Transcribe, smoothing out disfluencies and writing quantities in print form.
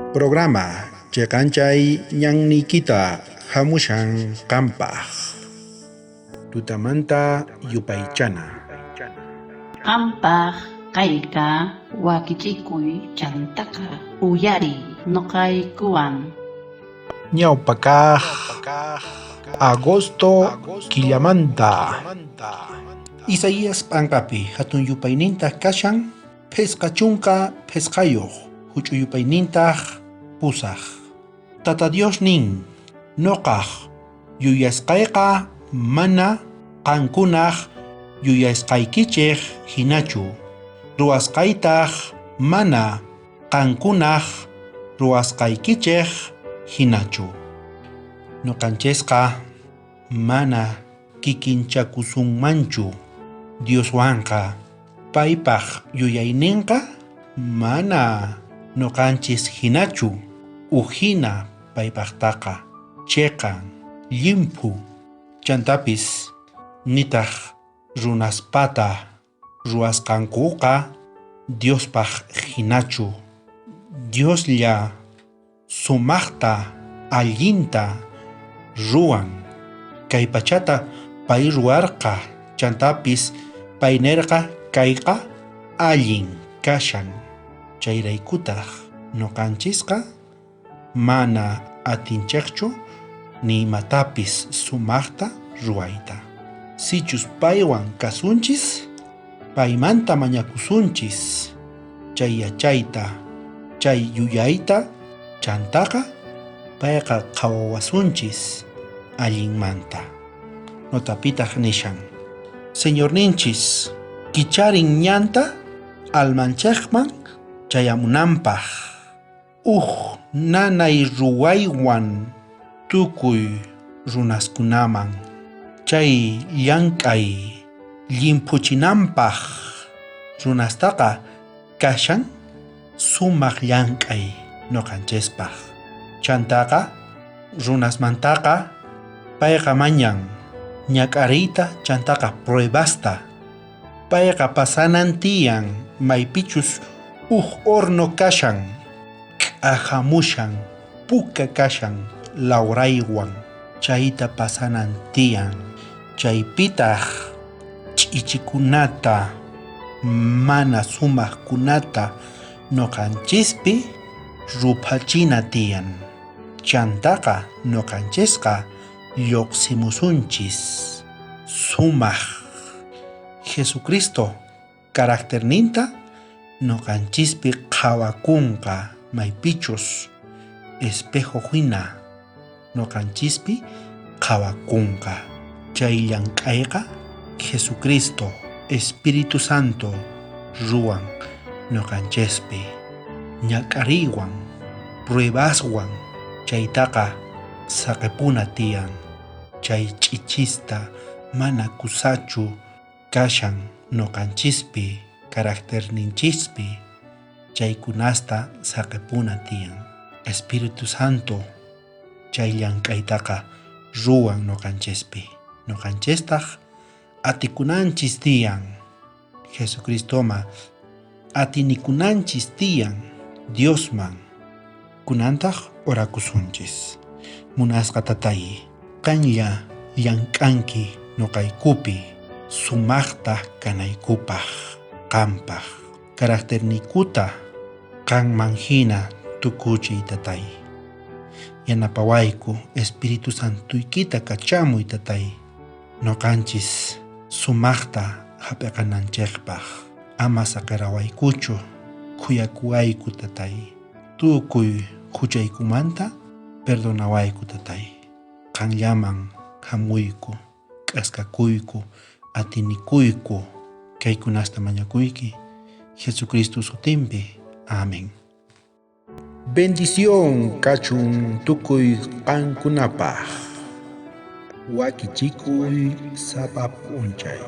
Programa Chekanchay Ñannikita Hamushan Kampaj Tutamanta Yupaychana Qampaq kayka wakichikuy chantaka uyari noqaykuwan. Ñawpakaj Agosto Killamanta Isaías Pankapi Hatun Yupayninta Kashan Pesca Chunka Pescayoq Huchuyupayninta Pusaj Tata Dios nin Noqaj Yuyasqayqa Mana Qankunaj Yuyasqaykichej hinachu Ruwasqaytaj Mana Qankunaj Ruwasqaykichej hinachu Noqanchesqa Mana kikinchakusunmanchu Dioswanqa Paypaq yuyayninqa Mana Noqanchis hinachu Uhina paypaqtaqa Cheqan Limpu Chantapis Nitaq Runaspata Ruwasqankuqa Diospaq hinachu Dioslla Sumaqta Allinta Ruwan Kay pachata pay ruwarqa Chantapis paynerqa kayqa Allin kashan Chayraykutaq Noqanchisqa Mana atinchaqchu Nimatapis sumaqta ruwayta Sichus paywan kasunchis Paymanta mañakusunchis Chay yachayta Chay yuyayta Chantaqa Payqa qhawawasunchis Allinmanta Notapitaq nishan Señor ninchis Kicharin ñanta Almanchaqman chayamunanpaq Nanay ruwaywan Tukuy runaskunaman Chay llank'ay Llimpuchinanpaq Runastaqa kashan Sumaq llank'ay Noqanchespaq Chantaqa Runasmantaqa Payqa mañan Ñak'ariyta chantaqa pruebasta Payqa pasanan tiyan Maypichus horno kashan K'ahamushan Puka kashan Lawraywan Chayta pasanan tiyan Chaypitaq Ch'ichikunata Mana sumaqkunata Noqanchispi Rupachina tiyan Chantaqa Noqanchisqa Lluqsimusunchis Sumaq Jesucristo Carácterninta Noqanchispi qhawakunqa Maypichus Espejo hina Noqanchispi qhawakunqa Chay llank'ayqa Jesucristo Espíritu Santo Ruwan Noqanchespi Ñak'ariywan Pruebaswan Chaytaqa Saqepuna tiyan Chay ch'ichista Mana kusachu Kashan Noqanchispi Carácterninchispi Chaykunasta Saqepuna tiyan Espíritu Santo Chay llank'aytaqa Ruwan Noqanchespi Noqanchestaq Atikunanchis tiyan Jesucristoma Atinikunanchis tiyan Diosman Kunantaq orakusunchis Munasqa tatay Qanlla llank'anki Noqaykupi Sumaqta kanaykupaq Qampaq Carácternikuta Qanman hina Tukuchiy tatay Yanapawayku Espíritu Santuykita kachamuy tatay Noqanchis Sumaqta hap'iqananchikpaq Ama saqarawaykuchu Kuyakuwayku tatay Tukuy huchaykumanta Perdonawayku tatay Qanllaman hamuyku K'askakuyku Atinikuyku Kaykunasta mañakuyki Jesucristo sutinpi Amén Bendición kachun tukuy qankunapaq Wakichikuy sapap'unchay